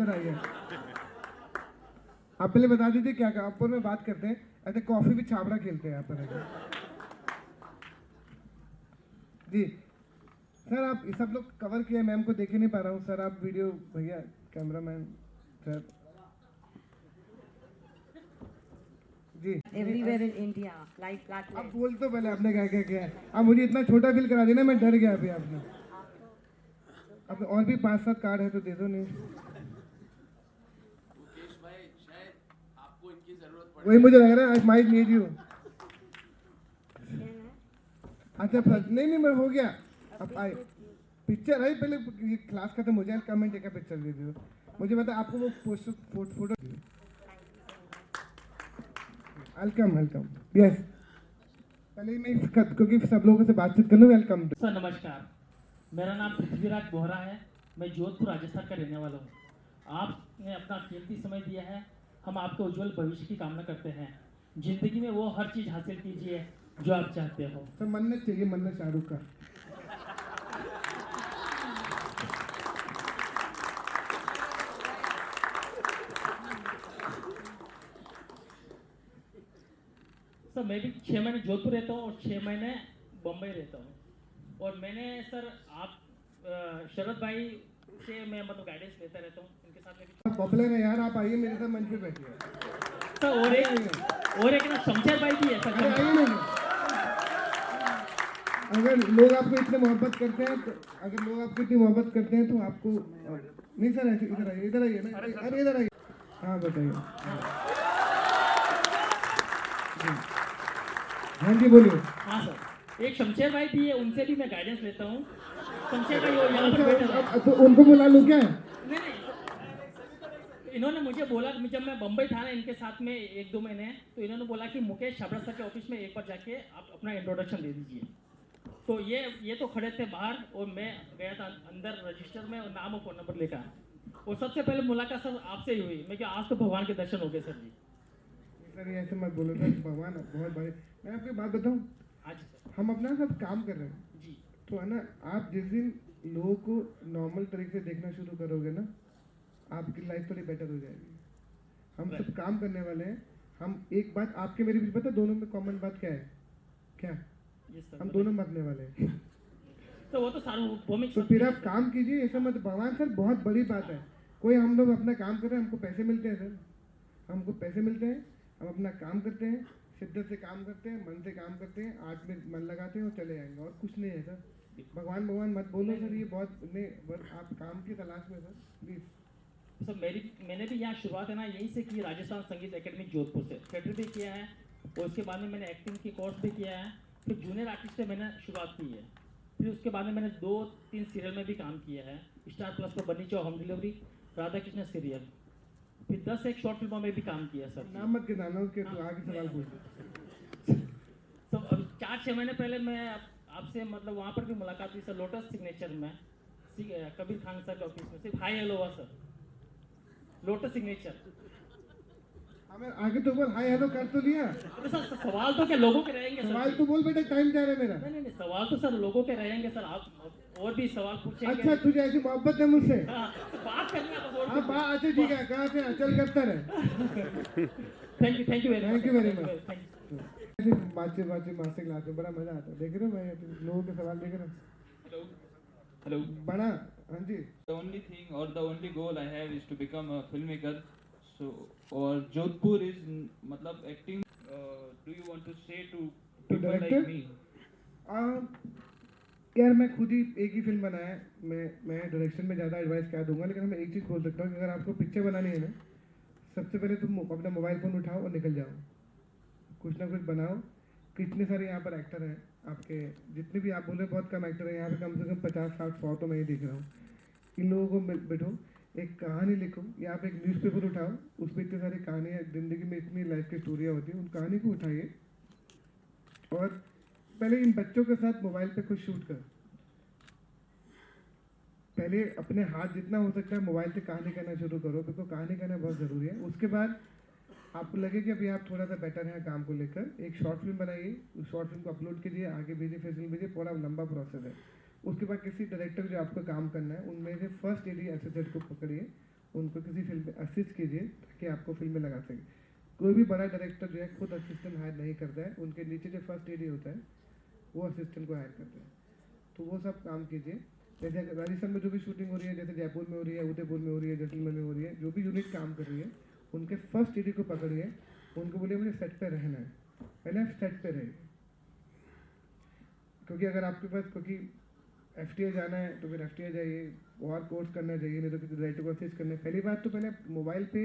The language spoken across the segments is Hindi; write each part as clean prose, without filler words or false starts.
इधर आइए। आप पहले बता दीजिए क्या क्या आप में बात करते हैं। ऐसे कॉफी भी छाबड़ा खेलते हैं यहाँ पर जी। सर आप ये सब लोग कवर किए, मैम को देख ही नहीं पा रहा हूँ सर। आप वीडियो भैया cameraman sir ji. Everywhere in India, like that. अब बोल तो पहले आपने क्या क्या किया है। अब मुझे इतना छोटा फील करा दिया ना, मैं डर गया अभी। आपने अब और भी 5-7 कार्ड है तो दे दो। नहीं मुकेश भाई, शायद आपको इनकी जरूरत पड़े। वही मुझे लग रहा है, आई माइट नीड यू। अच्छा नहीं नहीं मैं हो गया। अब आई पिक्चर आई, पहले ये क्लास खत्म हो जाए, कमेंट एक पिक्चर दे दो मुझे। बता आपको वो फोटो वेलकम वेलकम यस। पहले मैं क्योंकि सब लोगों से बातचीत कर लूँ। वेलकम सर नमस्कार, मेरा नाम पृथ्वीराज बोहरा है। मैं जोधपुर राजस्थान का रहने वाला हूँ। आपने अपना कीमती समय दिया है, हम आपके उज्जवल भविष्य की कामना करते हैं। जिंदगी में वो हर चीज़ हासिल कीजिए जो आप चाहते हो। सर मन्नत चाहिए, मन्नत शाहरुख का। सर मैं भी 6 महीने जोधपुर रहता हूँ और 6 महीने बम्बई रहता हूँ। और मैंने सर आप शरद भाई से मैं मतलब गाइडेंस लेता रहता हूँ, उनके साथ में भी। पॉपुलर है यार, आप आइए मेरे साथ मंच पे बैठिए। सर और एक ना शमशेर भाई भी है सर। अरे आइए ना। अगर लोग आपको इतने मोहब्बत करते हैं तो, अगर लोग आपको इतनी मोहब्बत करते हैं तो आपको नहीं सर ऐसे इधर आइए, इधर आइए ना। अरे इधर आइए। हाँ बताइए। हाँ जी बोलिए। हाँ सर, एक शमशेर भाई भी है, उनसे भी मैं गाइडेंस लेता हूँ। शमशेर भाई वो यहाँ पर बैठे हैं। तो उनको बुला लूँ क्या? नहीं, इन्होंने मुझे बोला कि जब मैं बम्बई था ना इनके साथ में 1-2 महीने, तो इन्होंने बोला कि मुकेश छाबड़ा सर के ऑफिस में एक बार जाके आप अपना इंट्रोडक्शन दे दीजिए। तो ये तो खड़े थे बाहर और मैं गया था अंदर रजिस्टर में और नाम और फ़ोन नंबर लेकर। और सबसे पहले मुलाकात सर आपसे ही हुई। मैं क्या आज तो भगवान के दर्शन हो गए सर जी। सर ऐसे मत बोलो सर, भगवान बहुत बड़े। मैं आपको बात बताऊँ, हाँ जी सर। हम अपना सब काम कर रहे हैं जी तो है ना। आप जिस दिन लोगों को नॉर्मल तरीके से देखना शुरू करोगे ना, आपकी लाइफ थोड़ी बेटर हो जाएगी। हम सब काम करने वाले हैं। हम एक बात आपके मेरे बीच पता, दोनों में कॉमन बात क्या है? क्या? हम दोनों मरने वाले हैं। तो वो तो सार्वभौमिक। तो फिर आप काम कीजिए, ऐसा मत। भगवान सर बहुत बड़ी बात है। कोई हम लोग अपना काम कर रहे हैं, हमको पैसे मिलते हैं सर, हमको पैसे मिलते हैं, हम अपना काम करते हैं, शिद्दत से काम करते हैं, मन से काम करते हैं, आर्ट में मन लगाते हैं और चले जाएंगे। और कुछ नहीं है सर। भगवान भगवान मत बोलो सर, ये बहुत नहीं। बस आप काम की तलाश में सर, प्लीज। सर मैंने भी यहाँ शुरुआत है ना यहीं से की, राजस्थान संगीत एकेडमी जोधपुर से थिएटर भी किया है। और उसके बाद में मैंने एक्टिंग की कोर्स भी किया है। फिर जूनियर आर्टिस्ट से मैंने शुरुआत की है। फिर उसके बाद में मैंने 2-3 सीरियल में भी काम किया है। स्टार प्लस पर बनी चो, home delivery, Radha Krishna serial. फिर 10 शॉर्ट फिल्मों में भी काम किया सर। नाम मत गिनाना उसके, तो आगे सवाल पूछ। तो अब 4-6 महीने पहले मैं आपसे मतलब वहाँ पर भी मुलाकात हुई सर, लोटस सिग्नेचर में कबीर खान सर के ऑफिस में। सिर्फ हाई हेलो हुआ सर, लोटस सिग्नेचर। हमें आगे तो बोल, हाय हेलो कर तो लिया। तो सर सवाल तो क्या लोगों के रहेंगे सर? सवाल तो बोल बेटा, टाइम जा रहा है मेरा। नहीं, सवाल तो सर लोगों के रहेंगे सर। आप और भी सवाल पूछेंगे। अच्छा तुझे ऐसी मोहब्बत है मुझसे? हाँ, तो बात करनी है तो हाँ बात अच्छा ठीक है। कहाँ से अचल करता रहे। Thank you very much. ऐसे बातचीत मास्टर क्लास में बड़ा मजा आता है। देख रहे हो मैं लोगों के सवाल देख रहा हूँ। Hello. बड़ा हाँ जी। The only thing or the only goal I have is to become a filmmaker. So, और जोधपुर is मतलब acting. Do you want to say to people like director? me? यार मैं खुद ही एक ही फिल्म बनाया है। मैं डायरेक्शन में ज़्यादा एडवाइस क्या दूंगा, लेकिन मैं एक चीज़ बोल सकता हूँ कि अगर आपको पिक्चर बनानी है ना, सबसे पहले तुम अपना मोबाइल फ़ोन उठाओ और निकल जाओ, कुछ ना कुछ बनाओ। कितने सारे यहाँ पर एक्टर हैं आपके, जितने भी आप बोल रहे हैं बहुत कम एक्टर हैं यहाँ पे, कम से कम 50-60-100 तो मैं ही देख रहा हूँ। इन लोगों को बैठो, एक कहानी लिखो, या आप एक न्यूज़पेपर उठाओ, उसमें इतनी सारी कहानियाँ, ज़िंदगी में इतनी लाइफ की स्टोरियाँ होती हैं, उन कहानी को उठाइए और पहले इन बच्चों के साथ मोबाइल पे कुछ शूट कर। पहले अपने हाथ जितना हो सकता है मोबाइल से कहानी करना शुरू करो, क्योंकि कहानी करना बहुत ज़रूरी है। उसके बाद आपको लगे कि अभी आप थोड़ा सा बेटर हैं काम को लेकर, एक शॉर्ट फिल्म बनाइए, उस शॉर्ट फिल्म को अपलोड कीजिए, आगे भेजिए, फेसबुक भेजिए, पूरा लंबा प्रोसेस है। उसके बाद किसी डायरेक्टर जो आपको काम करना है उनमें से फर्स्ट एडी एसोसिएट को पकड़िए उनको किसी फिल्म में असिस्ट कीजिए ताकि आपको फिल्म में लगा सके। कोई भी बड़ा डायरेक्टर जो है खुद असिस्टेंट हायर नहीं करता है, उनके नीचे जो फर्स्ट एडी होता है वो असिस्टेंट को हायर करते हैं। तो वो सब काम कीजिए। जैसे राजस्थान में जो भी शूटिंग हो रही है, जैसे जयपुर में हो रही है, उदयपुर में हो रही है, जैसलमेर में हो रही है, जो भी यूनिट काम कर रही है उनके फर्स्ट एडी को पकड़िए, उनको बोलिए मुझे सेट पे रहना है, पहले आप सेट पे रहिए। क्योंकि अगर आपके पास क्योंकि FTA जाना है तो फिर FTA जाइए, और कोर्स करना चाहिए, नहीं तो किसी राइटर को असिस्ट करना है। पहली बात तो पहले मोबाइल पे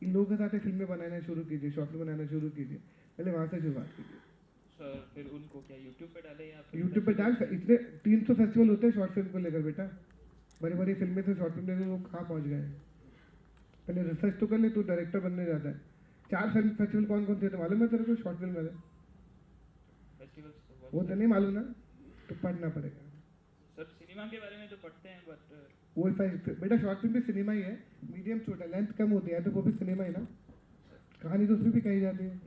इन लोगों के साथ फिल्में बनाना शुरू कीजिए, शॉर्ट फिल्म बनाना शुरू कीजिए, पहले वहाँ से शुरुआत कीजिए। सर फिर उनको क्या यूट्यूब पे डाले या फिर यूट्यूब पे डाल, इतने 300 फेस्टिवल होते हैं शॉर्ट फिल्म को लेकर बेटा, बड़ी बड़ी फिल्में से शॉर्ट फिल्म लेकर वो कहाँ पहुँच गए हैं। पहले रिसर्च तो कर ले, तू डायरेक्टर बनने जाता है। 4 फिल्म फेस्टिवल कौन कौन से थे मालूम है तेरे को शॉर्ट फिल्म वाले? फेस्टिवल्स वो तो नहीं मालूम ना, तो पढ़ना पड़ेगा। सर सिनेमा के बारे में तो पढ़ते हैं बट वो बेटा शॉर्ट फिल्म भी सिनेमा ही है, मीडियम छोटा, लेंथ कम होती है तो वो भी सिनेमा ही ना, कहानी तो उसमें भी कही जाती है।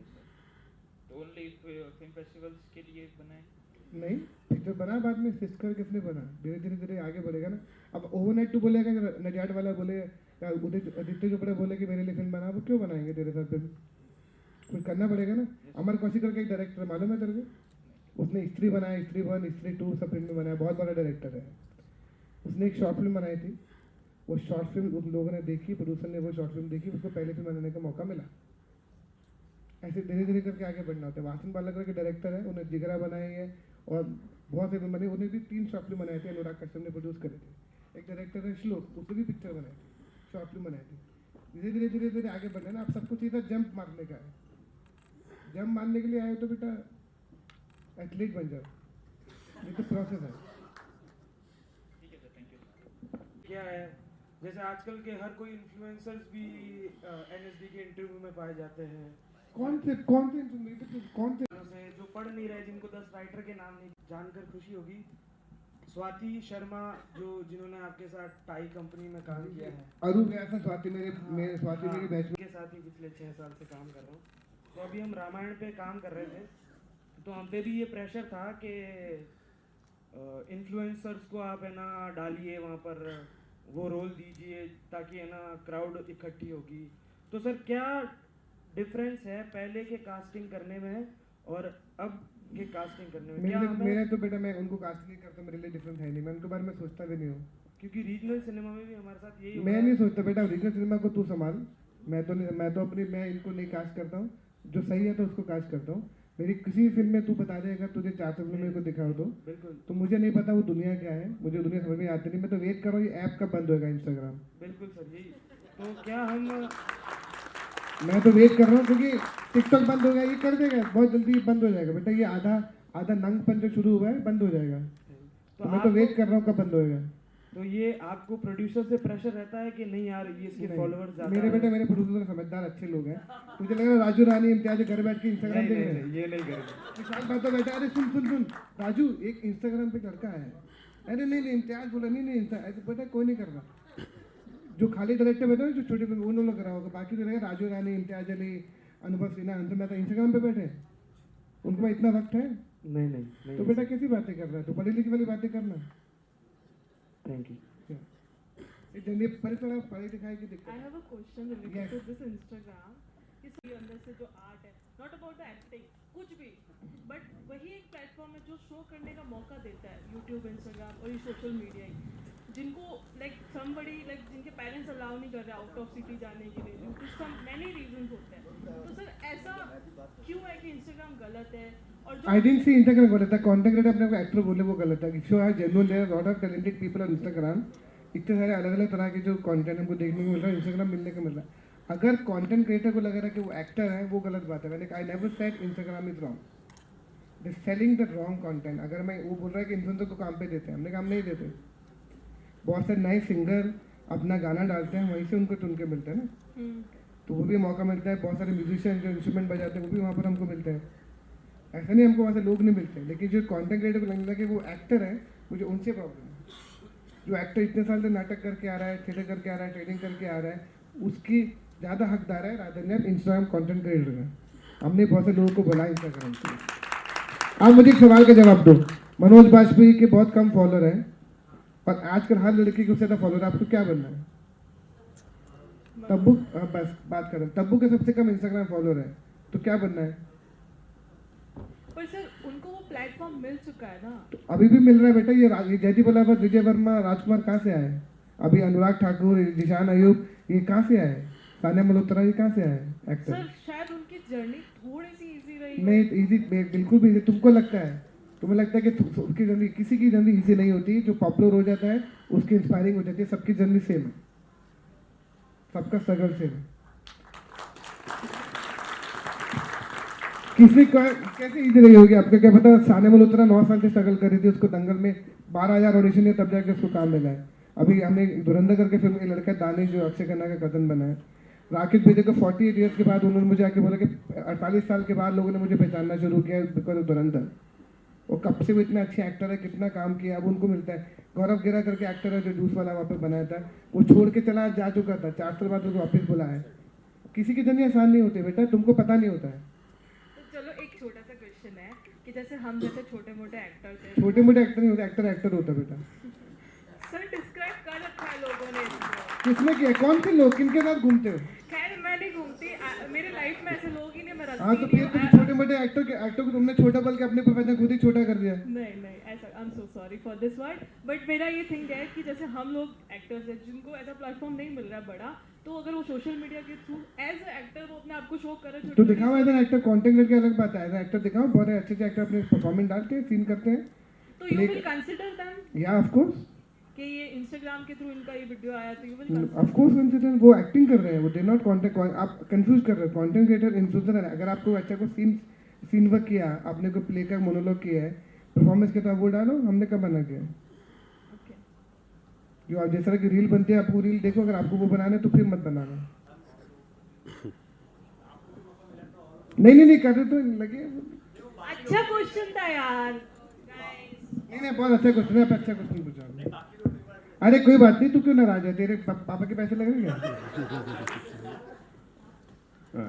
तो ओनली फिल्म फेस्टिवल्स के लिए बनाए? नहीं, पिक्चर बना बाद में, सिस्कर किसने बना, धीरे धीरे धीरे आगे बढ़ेगा ना। अब ओवरनाइट तो बोलेगा, नडियाड वाला बोले या आदित्य चोपड़ा बोले कि मेरे लिए फिल्म बना, वो क्यों बनाएंगे तेरे साथ फिल्म? कुछ करना पड़ेगा ना। अमर कौशिक का एक डायरेक्टर मालूम है तेरे को? उसने स्त्री बनाया, स्त्री 1, स्त्री 2 सब फिल्म बनाया, बहुत बड़ा डायरेक्टर है। उसने एक शॉर्ट फिल्म बनाई थी, वो शॉर्ट फिल्म उन लोगों ने देखी, प्रोड्यूसर ने वो शॉर्ट फिल्म देखी, उसको पहले फिल्म बनाने का मौका मिला। ऐसे धीरे धीरे करके आगे बढ़ना होता है। वासन बालाकर के डायरेक्टर है, उन्हें जिगरा बनाई है और बहुत से फिल्म बनी, उन्हें भी 3 शॉर्ट फिल्म बनाए थे, अनुराग कश्यप ने प्रोड्यूस करे थे। एक डायरेक्टर है श्लोक, उसने भी पिक्चर बनाई थी, शॉर्ट फिल्म बनाई थी। धीरे धीरे धीरे धीरे आगे बढ़ना ना। आप सबको सीधा जंप मारने का है, जंप मारने के लिए आए तो बेटा एथलीट बन जाओ, ये तो प्रोसेस है। ठीक है सर, थैंक यू। क्या है, जैसे आजकल के हर कोई इन्फ्लुएंसर्स भी NSD के इंटरव्यू में पाए जाते हैं। कौन से जो पढ़ नहीं रहे, जिनको 10 राइटर के नाम नहीं जानकर खुशी होगी, स्वाति शर्मा जिन्होंने आपके साथ टाई कंपनी में काम किया है। अरूप ऐसा स्वाति मेरे स्वाति मेरी बैच के साथ ही पिछले 6 साल से काम कर रहा हूँ। तो अभी हम रामायण पे काम कर रहे थे, तो हम पे भी ये प्रेशर था कि इन्फ्लुएंसर्स को आप है ना डालिए वहाँ पर, वो रोल दीजिए ताकि है ना क्राउड इकट्ठी होगी। तो सर क्या डिफरेंस है पहले के कास्टिंग करने में और अब के कास्टिंग करने में? क्या मेरे तो बेटा मैं उनको कास्ट नहीं करता, मेरे लिए डिफरेंस है नहीं, मैं उनके बारे में सोचता भी नहीं हूँ। क्योंकि रीजनल सिनेमा में भी हमारे साथ यही मैं नहीं सोचता बेटा, रीजनल सिनेमा को तू संभाल, मैं तो इनको नहीं कास्ट करता हूँ, जो सही है तो उसको कास्ट करता हूँ। मेरी किसी फिल्म में तू बता देगा तुझे 400 फिल्म मेरे को दिखाओ तो बिल्कुल, तो मुझे नहीं पता वो दुनिया क्या है, मुझे दुनिया समझ में आती नहीं। मैं तो वेट कर रहा हूँ ये ऐप कब बंद होगा, इंस्टाग्राम। बिल्कुल सर, यही तो क्या मैं तो वेट कर रहा हूँ क्योंकि टिकटॉक बंद हो गया, ये कर देगा बहुत जल्दी, बंद हो जाएगा बेटा। ये आधा नंगपन जो शुरू हुआ है बंद हो जाएगा, तो मैं तो वेट कर रहा हूँ कब बंद होएगा। तो ये आपको प्रोड्यूसर से प्रेशर रहता है कि नहीं यार ये इसके फॉलोअर्स ज्यादा मेरे बेटे मेरे प्रोड्यूसर समझदार अच्छे लोग हैं। तुझे लग रहा है राजू रानी इम्तियाज घर बैठ के इंस्टाग्राम देख रहे हैं? ये नहीं करेंगे। विशाल बात तो बेटा, अरे सुन राजू, एक इंस्टाग्राम पे लड़का है, अरे नहीं इम्तियाज बोला नहीं ऐसे बेटा कोई नहीं कर रहा। जो खाली डायरेक्टर बैठे हैं जो छोटे वो लोग कर रहा होगा, बाकी तो रहेगा राजू रानी, इम्तियाज अली, अनुभव सिन्हा, अंशुल मेहता इंस्टाग्राम पे बैठे, उनको इतना वक्त है? नहीं तो बेटा कैसी बातें कर रहा है, तो पढ़ी लिखी वाली बातें करना। Thank you. पढ़ाई लिखाई की दिक्कत। I have a question related Yes. to this Instagram. इसके अंदर से जो आर्ट है, not about the acting, कुछ भी, but वही एक प्लेटफॉर्म है जो शो करने का मौका देता है, YouTube, Instagram और ये सोशल मीडिया ही, जिनको जिनके पेरेंट्स अलाउ नहीं कर रहे आउट ऑफ सिटी जाने के लिए, due to some many reasons होते हैं। तो सर ऐसा क्यों है कि इंस्टाग्राम गलत है? और आई डिडंट सी इंस्टाग्राम गलत है, कंटेंट क्रिएटर अपने को एक्टर बोले वो गलत है। शो है genuine, there are lot of talented people on Instagram, इतने सारे अलग अलग तरह के जो कंटेंट हमको देखने को मिल रहा है, इंस्टाग्राम मिलने को मिल रहा है। अगर कंटेंट क्रिएटर को लग रहा है कि वो एक्टर है, वो गलत बात है। I never said Instagram is wrong, they selling the wrong content. अगर मैं वो बोल रहा है कि इन्फ्लुएंसर को काम पे देते हैं, हमने काम नहीं देते। बहुत सारे नए सिंगर अपना गाना डालते हैं, वहीं से उनको चुन के मिलते हैं ना, तो वो भी मौका मिलता है। बहुत सारे म्यूजिशियन जो इंस्ट्रूमेंट बजाते हैं वो भी वहाँ पर हमको मिलते हैं। ऐसा नहीं हमको वहाँ से लोग नहीं मिलते, लेकिन जो कंटेंट क्रिएटर को लगता है कि वो एक्टर है, मुझे उनसे प्रॉब्लम है। जो एक्टर इतने साल से नाटक करके आ रहा है, थिएटर करके आ रहा है, ट्रेनिंग करके आ रहा है, उसकी ज़्यादा हकदार है rather than Instagram content creator का। हमने बहुत से लोगों को बोला इंस्टाग्राम से। आप मुझे एक सवाल का जवाब दो, मनोज बाजपेयी के बहुत कम फॉलोअर हैं और आजकल हर लड़की को उससे ज़्यादा फॉलोअर, आपको क्या बनना है? तब्बू बस बात करें, तब्बू के सबसे कम इंस्टाग्राम फॉलोअर है, तो क्या बनना है? पर सर उनको वो प्लेटफॉर्म मिल चुका है ना। तो अभी भी मिल रहा है बेटा। ये जयदीप अहलावत, विजय वर्मा, राजकुमार कहाँ से आए? अभी अनुराग ठाकुर, जिशान अयूब, ये कहाँ से आए? सानिया मल्होत्रा, ये कहाँ से आए एक्टर? सर शायद उनकी जर्नी थोड़ी सी इजी रही हो। नहीं, इजी बिल्कुल भी। तुमको लगता है, तुम्हें लगता है कि उसकी जर्नी, किसी की जर्नी इजी नहीं होती। जो पॉपुलर हो जाता है उसकी इंस्पायरिंग हो जाती है। सबकी जर्नी सेम है, सबका स्ट्रगल सेम है। किसी का कैसे इजी रही होगी आपको क्या पता? सानिया मल्होत्रा 9 साल से स्ट्रगल कर रही थी, उसको दंगल में 12,000 ऑडिशन है, तब जाके उसको काम मिला है। अभी हमने धुरंधर करके फिल्म, एक लड़का दानिश जो अक्षय खन्ना का कजन बना है, राकेश बेदे को 48 ईयर्स के बाद उन्होंने मुझे आके बोला कि 48 साल के बाद लोगों ने मुझे पहचानना शुरू किया बिकॉज ऑफ धुरंधर। वो कब से वो इतना अच्छे एक्टर है, कितना काम किया, अब उनको मिलता है। गौरव गेरा करके एक्टर है जो जूस वाला वहाँ पे बनाया था, वो छोड़ के चला जा चुका था, 4 साल बाद उसको वापस बुलाया है। किसी की जर्नी आसान नहीं होती बेटा, तुमको पता नहीं होता है। तो चलो एक छोटा सा क्वेश्चन है कि जैसे हम जैसे छोटे मोटे एक्टर्स हैं, छोटे मोटे एक्टर नहीं होते, एक्टर होता है बेटा। सर डिस्क्राइब कर रखा है लोगों ने इसको। किसने किया? कौन से लोग, किनके साथ घूमते हो? खैर मैं नहीं घूमती, मेरे लाइफ में ऐसे लोग ही नहीं, मैं रखती हाँ, तो नहीं फिर हूँ। तुम छोटे मोटे एक्टर को तुमने छोटा बोल के अपने प्रोफेशन खुद ही छोटा कर दिया। नहीं ऐसा, I am so sorry for this word, but मेरा ये थिंक है कि जैसे हम लोग एक्टर्स हैं जिनको ऐसा प्लेटफॉर्म नहीं मिल रहा बड़ा, तो अगर वो सोशल मीडिया के थ्रू एज अ एक्टर वो अपने आप को शो कर रहे हैं, तो दिखाओ एज एन एक्टर, कंटेंट करके अलग बात है। एज एन एक्टर दिखाओ, बहुत अच्छे अच्छे एक्टर अपने परफॉर्मेंस डालते हैं, सीन करते हैं। तो यू विल कंसीडर देम या ऑफ कोर्स, कि ये इंस्टाग्राम के थ्रू इनका ये वीडियो आया, तो you will of course consider. वो एक्टिंग कर रहे हैं, वो दे नॉट कंटेंट। आप कंफ्यूज कर रहे हो, कंटेंट क्रिएटर इन्फ्लुएंसर है। अगर आपको अच्छा को सीन वर्क किया, आपने कोई प्ले का मोनोलॉग किया है, परफॉर्मेंस के साथ वो डालो। हमने कब बना किया? जो आप जिस तरह की रील बनती है, आपको रील देखो, अगर आपको वो बनाना है तो फिर मत बनाना। नहीं कर रहे तो लगे। अच्छा क्वेश्चन था यार। नहीं बहुत अच्छा क्वेश्चन है, आप अच्छा क्वेश्चन पूछा। अरे कोई बात नहीं, तू क्यों नाराज है? तेरे पापा के पैसे लग रहे हैं?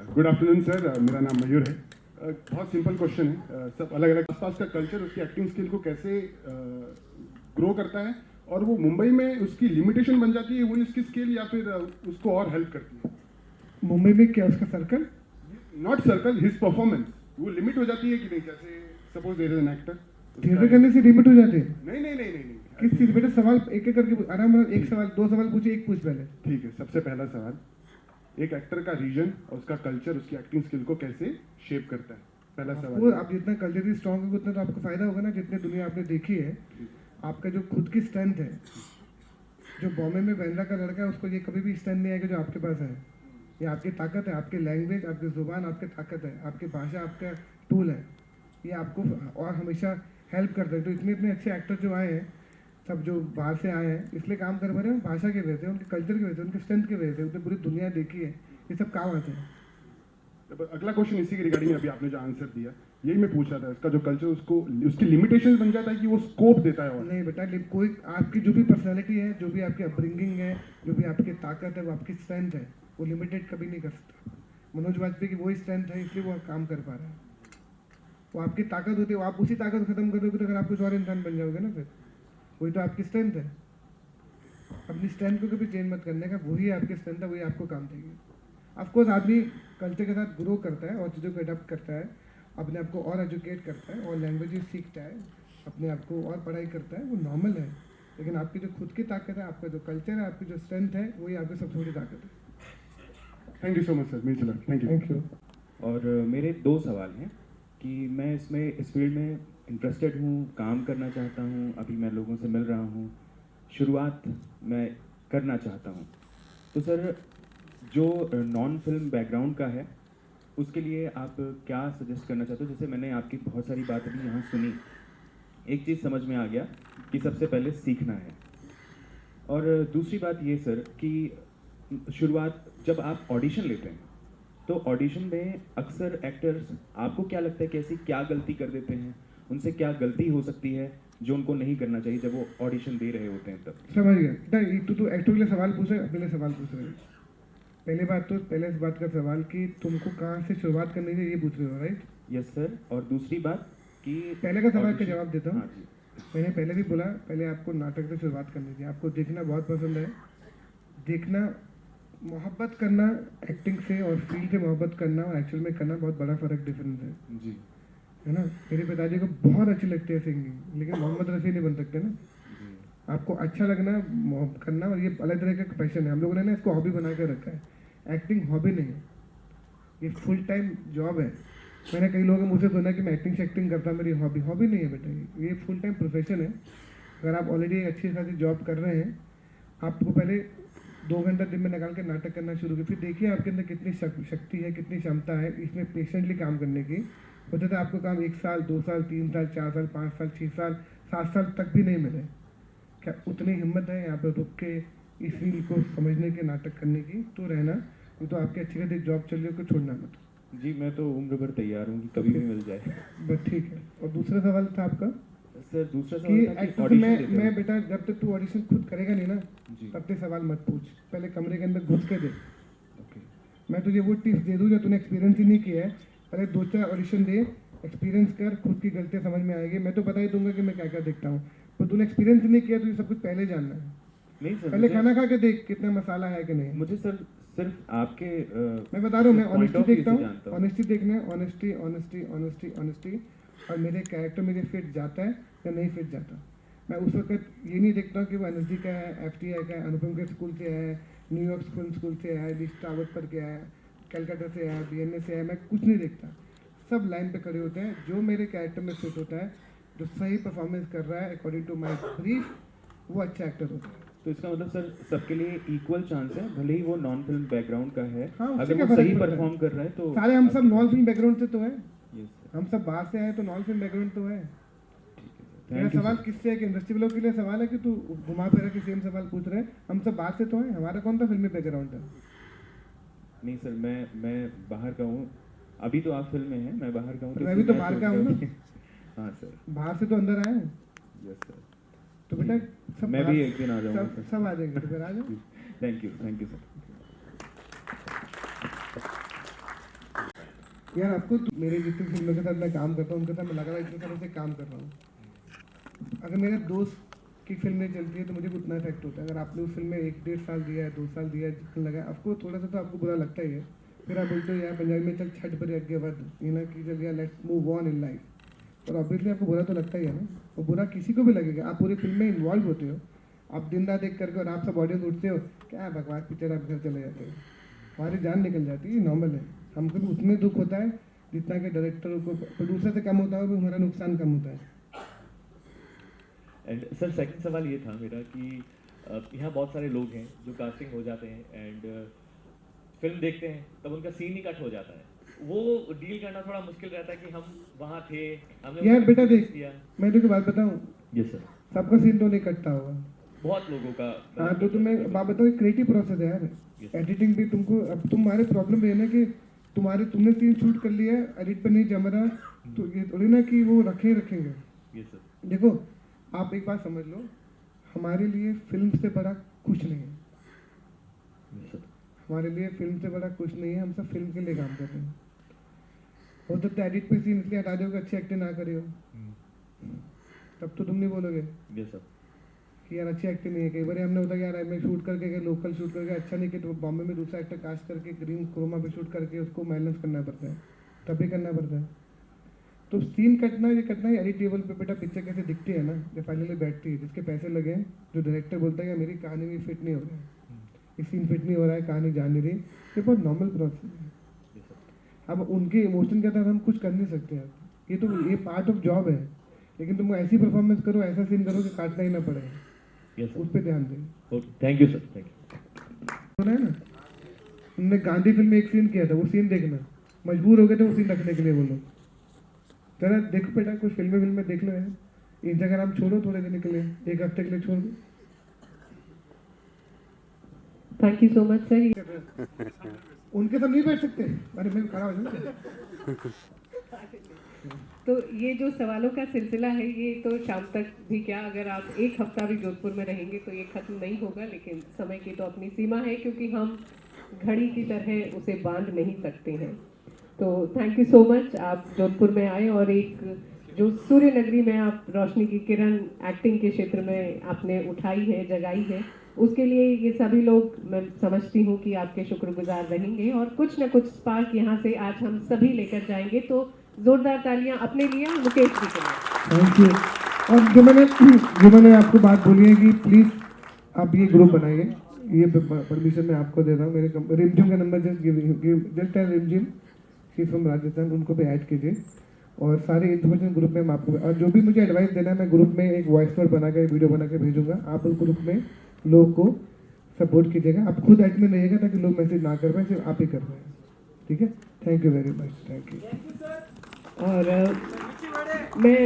गुड आफ्टरनून सर, मेरा नाम मयूर है। बहुत सिंपल क्वेश्चन है। सब अलग अलग आसपास का कल्चर उसकी एक्टिंग स्किल को कैसे ग्रो करता है, और वो मुंबई में उसकी लिमिटेशन बन जाती है वो उसकी स्किल, या फिर उसको और हेल्प करती है? मुंबई में क्या उसका circle? Not circle, his performance वो लिमिट हो जाती है कि नहीं? जैसे suppose there is an actor, theatre करने से लिमिट हो जाते हैं? नहीं। किस चीज? बेटा सवाल एक एक करके आराम से, एक सवाल 2 सवाल पूछे, एक पूछ पहले। ठीक है, सबसे पहला सवाल, एक एक्टर का रीजन और उसका कल्चर उसकी एक्टिंग स्किल को कैसे शेप करता है? पहला वो सवाल। आप जितना कल्चरली स्ट्रांग होगा उतना तो आपको फायदा होगा ना। जितने दुनिया आपने देखी है, आपका जो खुद की स्ट्रेंथ है, जो बॉम्बे में बांद्रा का लड़का है उसको ये कभी भी स्ट्रेंथ नहीं आएगा जो आपके पास है। ये आपकी ताकत है, आपकी लैंग्वेज, आपकी जुबान आपकी ताकत है, आपकी भाषा आपका टूल है। ये आपको और हमेशा हेल्प करता है। तो इतने अच्छे एक्टर जो आए हैं, सब जो बाहर से आए हैं, इसलिए काम कर पा रहे हैं भाषा की वजह से, उनके कल्चर की वजह से, उनके स्ट्रेंथ की वजह से। उन्होंने पूरी दुनिया देखी है, ये सब काम आते हैं। अगला क्वेश्चन इसी के रिगार्डिंग अभी आपने जो आंसर दिया, यही मैं पूछ रहा था। इसका जो कल्चर उसको उसकी लिमिटेशन बन जाता है कि वो स्कोप देता है? और नहीं बेटा, कोई आपकी जो भी पर्सनालिटी है, जो भी आपकी अपब्रिंगिंग है, जो भी आपकी ताकत है, वो आपकी स्ट्रेंथ है, वो लिमिटेड कभी नहीं कर सकता। मनोज वाजपेयी की वही स्ट्रेंथ है, इसलिए वो काम कर पा रहे हैं। वो आपकी ताकत होती है, आप उसी ताकत खत्म कर दोगे तो अगर आप कुछ और इंसान बन जाओगे ना, फिर वही तो आपकी स्ट्रेंथ है। अपनी स्ट्रेंथ को कभी चेंज मत करने का, वही आपकी स्ट्रेंथ है, वही आपको काम देगी। ऑफकोर्स आदमी कल्चर के साथ ग्रो करता है और चीज़ों को अडॉप्ट करता है, अपने आप को और एजुकेट करता है और लैंग्वेजेस सीखता है, अपने आप को और पढ़ाई करता है, वो नॉर्मल है। लेकिन आपकी जो खुद की ताकत है, आपका जो कल्चर है, आपकी जो स्ट्रेंथ है, वही आपकी सबसे बड़ी ताकत है। Thank you so much sir, means a lot. Thank you. और मेरे 2 सवाल हैं कि मैं इस फील्ड में इंटरेस्टेड हूँ, काम करना चाहता हूँ, अभी मैं लोगों से मिल रहा हूँ, शुरुआत मैं करना चाहता हूँ। तो सर, जो नॉन फिल्म बैकग्राउंड का है उसके लिए आप क्या सजेस्ट करना चाहते हो? जैसे मैंने आपकी बहुत सारी बात अभी यहाँ सुनी, एक चीज़ समझ में आ गया कि सबसे पहले सीखना है। और दूसरी बात ये सर कि शुरुआत जब आप ऑडिशन लेते हैं तो ऑडिशन में अक्सर एक्टर्स, आपको क्या लगता है कि ऐसी क्या गलती कर देते हैं, उनसे क्या गलती हो सकती है जो उनको नहीं करना चाहिए जब वो ऑडिशन दे रहे होते हैं? तब समझ गया। तू एक्टर के लिए सवाल पूछ रहे, अपने लिए सवाल पूछ रहे। पहले इस बात का सवाल कि तुमको कहाँ से शुरुआत करनी चाहिए, ये पूछ रहे हो, राइट? Yes sir. और दूसरी बात कि पहले का सवाल का जवाब देता हूँ। हाँ जी। मैंने पहले भी बोला, पहले आपको नाटक से शुरुआत करनी चाहिए। आपको देखना बहुत पसंद है, देखना मोहब्बत करना एक्टिंग से और फील्ड से मोहब्बत करना और एक्चुअल में करना बहुत बड़ा फ़र्क डिफरेंस है जी है ना। मेरे पिताजी को बहुत अच्छी लगती है सिंगिंग, लेकिन मोहम्मद रफ़ी नहीं बन सकते ना। आपको अच्छा लगना करना, और ये अलग तरह का पैशन है। हम लोगों ने ना इसको हॉबी बना के रखा है। एक्टिंग हॉबी नहीं है, ये फुल टाइम जॉब है। मैंने कई लोगों मुझसे सुना कि मैं एक्टिंग शेक्टिंग करता, मेरी हॉबी हॉबी नहीं है बेटा, ये फुल टाइम प्रोफेशन है। अगर आप ऑलरेडी एक अच्छी खासी जॉब कर रहे हैं, आपको पहले 2 घंटा दिन में निकाल के नाटक करना शुरू किया, फिर देखिए आपके अंदर कितनी शक्ति है, कितनी क्षमता है इसमें पेशेंटली काम करने की। होता था आपको काम 1 साल 2 साल 3 साल 4 साल 5 साल 6 साल 7 साल तक भी नहीं मिले, क्या उतनी हिम्मत है यहाँ पे रुक के इस फील्ड को समझने के, नाटक करने की? तो रहना, वो तो आपकी अच्छी खासी जॉब चल रही है, उसको छोड़ना मत। जी, मैं तो उम्र भर तैयार हूँ कि कभी भी मिल जाए। बस ठीक है। और दूसरा सवाल था आपका सर, दूसरा कि सवाल था कि एक्टर ऑडिशन मैं देते मैं हो। बेटा, जब तक तू ऑडिशन खुद करेगा नहीं ना, जी तब तक सवाल मत पूछ, पहले कमरे के अंदर घुस के दे। ओके मैं तुझे वो टिप्स दे दूँ जो तूने एक्सपीरियंस ही नहीं किया है। पहले 2-4 ऑडिशन दे, एक्सपीरियंस कर, खुद की गलतियाँ समझ में आएगी। मैं तो बता ही दूंगा कि मैं क्या क्या देखता हूँ, पर तूने एक्सपीरियंस नहीं किया, तुझे सब कुछ पहले जानना है। नहीं सर, पहले खाना खा के देख कितना मसाला है कि नहीं। मुझे सर सिर्फ आपके मैं बता रहा हूँ, मैं point ऑनेस्टी of view देखता से हूँ, जानता हूँ। ऑनेस्टी देखना है, ऑनेस्टी ऑनेस्टी ऑनेस्टी ऑनेस्टी, और मेरे कैरेक्टर मेरे फिट जाता है या नहीं फिट जाता। मैं उस वक्त ये नहीं देखता हूँ कि वो एनएसडी का है, एफटीआई का है, अनुपम के स्कूल से आया है, न्यूयॉर्क स्कूल से आया है, लिस्ट टावर पर के आया है, कलकत्ता से आया, बीएनए से आया, मैं कुछ नहीं देखता। सब लाइन पे खड़े होते हैं, जो मेरे कैरेक्टर में फिट होता है, जो सही परफॉर्मेंस कर रहा है अकॉर्डिंग टू माई ब्रीफ, वो अच्छा एक्टर होता है। तो इसका मतलब सर सबके लिए इक्वल चांस है, भले ही वो नॉन फिल्म बैकग्राउंड का है। हाँ, उससे अगर क्या वो फर्क सही पड़ता है? परफॉर्म कर रहा है तो सारे हम सब नॉन फिल्म बैकग्राउंड से तो हैं, यस सर, हम सब बाहर से आए तो नॉन फिल्म बैकग्राउंड तो है। ठीक है सर, मेरा थैंक यू सवाल सर। किससे है कि इंडस्ट्री वालों के लिए सवाल है कि तू घुमा फिरा के सेम सवाल पूछ रहे हैं? हम सब बाहर से तो हैं, हमारा कौन सा फिल्मी बैकग्राउंड है? नहीं सर, मैं बाहर का हूँ, अभी तो आप फिल्म में हैं, मैं बाहर का हूँ। मैं भी तो बाहर का हूँ ना। हाँ सर, बाहर से तो अंदर आए हैं, यस सर, तो बेटा सब मैं बाहर- भी एक दिन आ जाऊँगा सब सर। सब आ जाएंगे, तो फिर आ जाओ। Thank you sir. यार आपको मेरे जितनी फिल्मों के साथ मैं काम करता हूँ, उनके साथ मैं लगातार इतने सालों से काम कर रहा हूँ। अगर मेरे दोस्त की फिल्में चलती है तो मुझे भी उतना इफेक्ट होता है। अगर आपने उस फिल्म में 1-1.5 साल दिया है, 2 साल दिया है, जितना लगा, आपको थोड़ा सा तो आपको बुरा लगता ही है। फिर आप बोलते हो यार पंजाबी में चल छठ पर आगे बढ़, ये ना कि चल यार let's move on in life. और ऑब्वियसली आपको बुरा तो लगता ही है ना, और बुरा किसी को भी लगेगा। आप पूरी फिल्म में इन्वॉल्व होते हो, आप दिन रात एक करके, और आप सब ऑडियंस उठते हो, क्या बकवास पिक्चर, आप घर चले जाते हो, हमारी जान निकल जाती है, नॉर्मल है। हमको भी उतने दुख होता है जितना कि डायरेक्टर को, प्रोड्यूसर से कम होता है, भी हमारा नुकसान कम होता है। एंड सर सेकंड सवाल ये था मेरा कि यहाँ बहुत सारे लोग हैं जो कास्टिंग हो जाते हैं एंड फिल्म देखते हैं, तब उनका सीन ही कट हो जाता है। वो डील करना थोड़ा मुश्किल रहता है कि हम वहाँ थे, हमने यार उसका बेटा experience देख, किया। मैं तुझे बात बताऊँ, यस सर, सबका सीन तो नहीं कटता होगा। बहुत लोगों का हाँ, तो तुम्हें बात बताओ, क्रिएटिव प्रोसेस है यार। एडिटिंग भी तुमको, अब तुम्हारे प्रॉब्लम ये है ना कि तुमने सीन शूट कर लिया, एडिट पे नहीं जम रहा, तो ये थोड़ी ना कि वो रखेंगे। यस सर, देखो आप एक बात समझ लो, हमारे लिए फिल्म से बड़ा कुछ नहीं है। यस सर, हमारे लिए फिल्म से बड़ा कुछ नहीं है, हम सब फिल्म के लिए काम कर रहे हैं। हो सकता है एडिट पे सीन इसलिए हटा दोगे अच्छी एक्टिंग ना करे हो, तब तो तुम नहीं बोलोगे यस सर, कि यार अच्छी एक्टिंग नहीं है। कई बार हमने होता है यार मैं शूट करके गया, लोकल शूट करके अच्छा नहीं किया, तो बॉम्बे में दूसरा एक्टर कास्ट करके ग्रीन क्रोमा पे शूट करके उसको बैलेंस करना पड़ता है, तभी करना पड़ता है। तो सीन कटना ये कटना ही एडिट टेबल पे बेटा पिक्चर कैसे दिखती है ना, जब फाइनली बैठती है, जिसके पैसे लगे हैं, जो डायरेक्टर बोलता है कि मेरी कहानी में फिट नहीं हो रहा है, ये सीन फिट नहीं हो रहा है, कहानी जा नहीं रही, ये बहुत नॉर्मल प्रोसेस है। यस सर, अब उनके इमोशन के साथ हम कुछ कर नहीं सकते हैं, ये तो ये पार्ट ऑफ जॉब है। लेकिन तुम ऐसी परफॉर्मेंस करो, ऐसा सीन करो कि काटना ही ना पड़े, यस उस सर, पर ध्यान दें। Okay, thank you sir, thank you. सुना है ना, उन्होंने गांधी फिल्म में एक सीन किया था, वो सीन देखना, मजबूर हो गए थे वो सीन रखने के लिए। वो लोग जरा देखो बेटा, कुछ फिल्में देख लो यार, इंस्टाग्राम छोड़ो थोड़े दिन के लिए, 1 हफ्ते के लिए छोड़ दो। Thank you so much, sir. उनके साथ नहीं बैठ सकते, अरे मैं खड़ा हो जाऊँ। तो ये जो सवालों का सिलसिला है, ये तो शाम तक भी क्या, अगर आप 1 हफ्ता भी जोधपुर में रहेंगे तो ये खत्म नहीं होगा, लेकिन समय की तो अपनी सीमा है, क्योंकि हम घड़ी की तरह उसे बांध नहीं सकते हैं। तो थैंक यू सो मच, आप जोधपुर में आए और एक जो सूर्य नगरी में आप रोशनी की किरण एक्टिंग के क्षेत्र में आपने उठाई है, जगाई है, उसके लिए ये सभी लोग, मैं समझती हूँ कि आपके शुक्रगुजार रहेंगे और कुछ ना कुछ स्पार्क यहाँ से आज हम सभी लेकर जाएंगे। तो जोरदार तालियां अपने लिए और मुकेश जी के लिए। Thank you. और जो मैंने आपको बात बोली है कि प्लीज़ आप ये ग्रुप बनाइए, ये परमिशन मैं आपको दे रहा हूँ। मेरे रिमझिम का नंबर जस्ट टेल रिमझिम, शी फ्रॉम राजस्थान, उनको भी ऐड कीजिए और सारे इन्फॉर्मेशन ग्रुप में हम आपको, और जो भी मुझे एडवाइस देना है मैं ग्रुप में एक वॉइस नोट बना के वीडियो बना के भेजूंगा। आप उस ग्रुप में लोग को सपोर्ट कीजिएगा। आप खुद एडमिन रहिएगा ताकि लोग मैसेज ना कर पाए, सिर्फ आप ही कर पाए। ठीक है, thank you very much. Thank you. और मैं